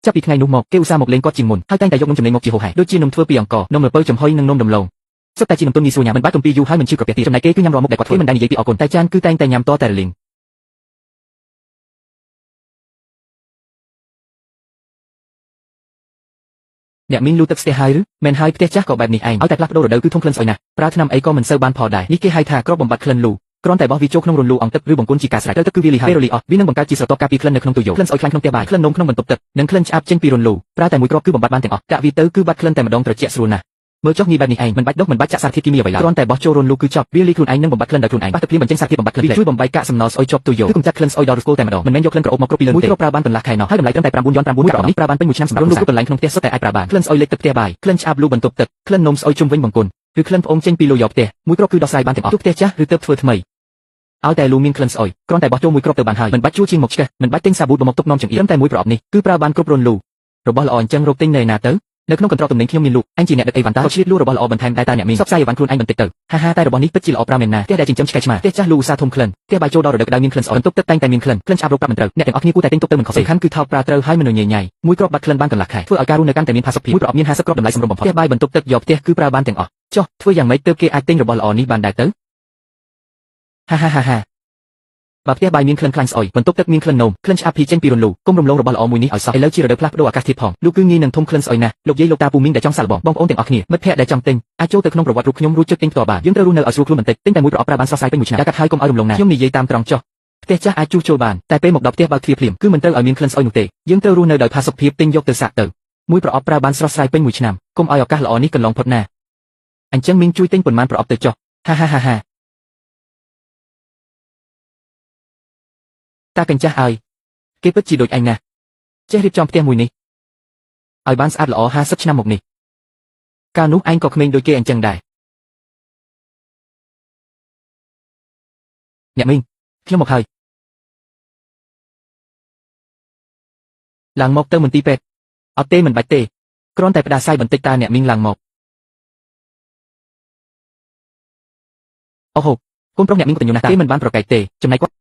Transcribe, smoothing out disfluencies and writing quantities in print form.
ចាប់ពីថ្ងៃនោះមកគេឧស្សាហ៍មកលេងគាត់ជាងមុនហើយតែងតែយកនំចំណីមកជាហូរហែដូចជានំធ្វើពីអង្ករនំល្ពៅចំហុយនិងនំដំឡូងសុទ្ធតែជានំទុនងាយស្រួលញ៉ាំមិនបាច់កំពីយូរហើយមិនឈឺក្រពះទៀតចំណែកគេគឺញ៉ាំរាល់មុខដែលគាត់ធ្វើមិនដែលនិយាយពីអរគុណតែចានគឺតែងតែញ៉ាំតតែរលីងអ្នកមីងលូទឹកស្ទះហើយឬមែនហើយផ្ទះចាស់ក៏បែបនេះឯងឲ្យតែផ្លាស់ប្ដូររដូវគឺធំក្លិនស្អុយណាស់ប្រើថ្នាំអីក៏មិនសូវបានផលដែរនេះគេហៅថាគ្រាប់បំបត្តិក្លិនលូគ្រាន់តែបោះវាចូលក្នុងរលូអង្ទឹកឬបង្គន់ជាការស្រេចទឹកគឺវាលីហើយពេលរលីអស់វានឹងបង្កើតជាស្រទាប់ការពារក្លិននៅក្នុងទូយោក្លិនស្អុយខ្លាំងក្នុងផ្ទះបាយក្លិននំក្នុងបន្ទប់ទឹកនិងក្លិនឆ្អាបចេញពីរលូប្រើតែមួយគ្រាប់គឺបំបត្តិបានទាំងអស់ដាក់វាទៅគឺបាត់ក្លិនតែម្ដងត្រជាក់ស្រួលណាស់មើលចុះងាយបែបនេះឯងមិនបាច់ដុសមិនបាច់ចាក់សារធាតុគីមីអ្វីឡើយគ្រាន់តែបោះចូលរលូគឺចប់វាលីខ្លួនឯងនឹងបំបត្តិក្លិនដោយខ្លួនឯងបាត់ទឹកភ្លាមបញ្ចេញសារធាតុបំបត្តិក្លិនជួយបំបែកកាកសំណល់ស្អុយជាប់ទូយោគឺកម្ចាត់ក្លិនស្អុយដល់ឫសគល់តែម្ដងមិនមែនយកក្លិនក្រអូបមកគ្រប់ពីលើមួយគ្រាប់ប្រើបានកន្លះខែណោះហើយតម្លៃត្រឹមតែ9.9មួយប្រអប់នេះប្រើបានពេញមួយឆ្នាំសម្រាប់លូគ្រប់កន្លែងក្នុងផ្ទះសុទ្ធតែអាចប្រើបានក្លិនស្អុយលេខទឹកផ្ទះបាយក្លិនឆ្អាបលូបន្ទប់ទឹកក្លិននំស្អុយជុំវិញបង្គន់ឬក្លិនផ្អូមចេញពីលូយកផ្ទះមួយគ្រាប់គឺដោះស្រាយបានទាំងអស់ទូផ្ទះចាស់ឬទើបធ្វើថ្មីឲ្យតែលូមានក្លិនស្អុយគ្រាន់តែបោះចូលមួយគ្រាប់ទៅបានហើយមិនបាច់ជួជាងមកឆ្កេះមិនបាច់ទិញសាប៊ូមកទុកនាំចង្អៀតត្រឹមតែមួយប្រអប់នេះគឺប្រើបានគ្រប់រលូរបស់ល្អអញ្ចឹងរកទិញនៅណាទៅនៅក្នុងកន្ត្រកទំនិញខ្ញុំមានលក់អញជាអ្នកដឹកអីវ៉ាន់តាក៏ឆ្លៀតលក់របស់ល្អបន្ថែមដែរតាអ្នកមានសបផ្សាយអីវ៉ាន់ខ្លួនឯងបន្តិចទៅហាហាតែរបស់នេះពិតជាល្អប្រាំមែនណាផ្ទះដែលចិញ្ចឹមឆ្កែឆ្មាផ្ទះចាស់លូឧស្សាហ៍ធំក្លិនផ្ទះបាយចូលដល់រដូវក្តៅមានក្លិនស្អុយបន្ទប់ទឹកតែងតែមានក្លិនឆ្អាបរោគប្រាប់មិនត្រូវអ្នកទាំងអស់គ្នាគួរតែទិញទុកទៅមិនខុសសំខាន់គឺថោកប្រើត្រូវហើយមិនញ៉ៃញ៉ៃមួយគ្រាប់បាត់ក្លិនបានកន្លះខែធ្វើឲ្យការរស់នៅកាន់តែមានផាសុកភាពមួយប្រអប់មាន50គ្រាប់តម្លៃសមរម្យបំផុតផ្ទះបាយបន្ទប់ទឹកយកផ្ទះគឺប្រើបានទាំងអស់ចុះធ្វើយ៉ាងម៉េចទើបគេអាចទិញរបស់ល្អនេះបានដែរទៅហាហាហាហាបើផ្ទះបាយមានក្លិនខ្លាញ់ស្អុយបន្ទប់ទឹកមានក្លិននោមក្លិនឆ្អាបភីចេញពីរលូគុំរំលងរបស់ល្អមួយនេះឲ្យសោះឥឡូវជារដូវផ្លាស់ប្ដូរអាកាសធាតុផងលោកគឺងាយនឹងធំក្លិនស្អុយណាស់លោកយាយលោកតាពូមីងដែលចង់សាក់លបងបងប្អូនទាំងអស់គ្នាមិត្តភ័ក្តិដែលចង់ទិញអាចចូលទៅក្នុងប្រវត្តិរូបខ្ញុំរួចជិះទិញផ្ទាល់បានយើងត្រូវរស់នៅឲ្យស្រួលខ្លួនបន្តិចទិញតែមួយប្រអប់ប្រើបានស្រស់ស្រាយពេញមួយឆ្នាំកាត់ហើយកុំឲ្យរំលងណាខ្ញុំនិយាយតាមត្រង់ចុះផ្ទះចាស់អាចជួសជុលបានតែពេលមកដល់ផ្ទះបើកទ្វារភ្លាមគឺមិនត្រូវឲ្យមានក្លិនស្អុយនោះទេយើងត្រូវរស់នៅដោយផាសុកភាពទិញយកទៅសាក់ទៅមួយប្រអប់ប្រើបានស្រស់ស្រាយពេញមួយឆ្នាំកុំឲ្យឱកាសល្អនេះកន្លងផុតណាអញ្ចឹងមីងជួយទិញប៉ុន្មានប្រអប់ទៅចុះហាហាហាហាតាកញ្ចាស់ឲ្យគេពិតជាដូចឯងណាចេះរៀបចំផ្ទះមួយនេះឲ្យបានស្អាតល្អ50ឆ្នាំមកនេះកាលនោះឯងក៏ក្មេងដូចគេអញ្ចឹងដែរអ្នកមីងខ្ញុំមកហើយឡើងមកទៅមន្ទីរពេទ្យអត់ទេមិនបាច់ទេគ្រាន់តែផ្ដាសាយបន្តិចតាអ្នកមីងឡើងមកអូហូកូនប្រុសអ្នកមីងក៏ញញណាស់ទេមិនបានប្រកែកទេចំណែកគាត់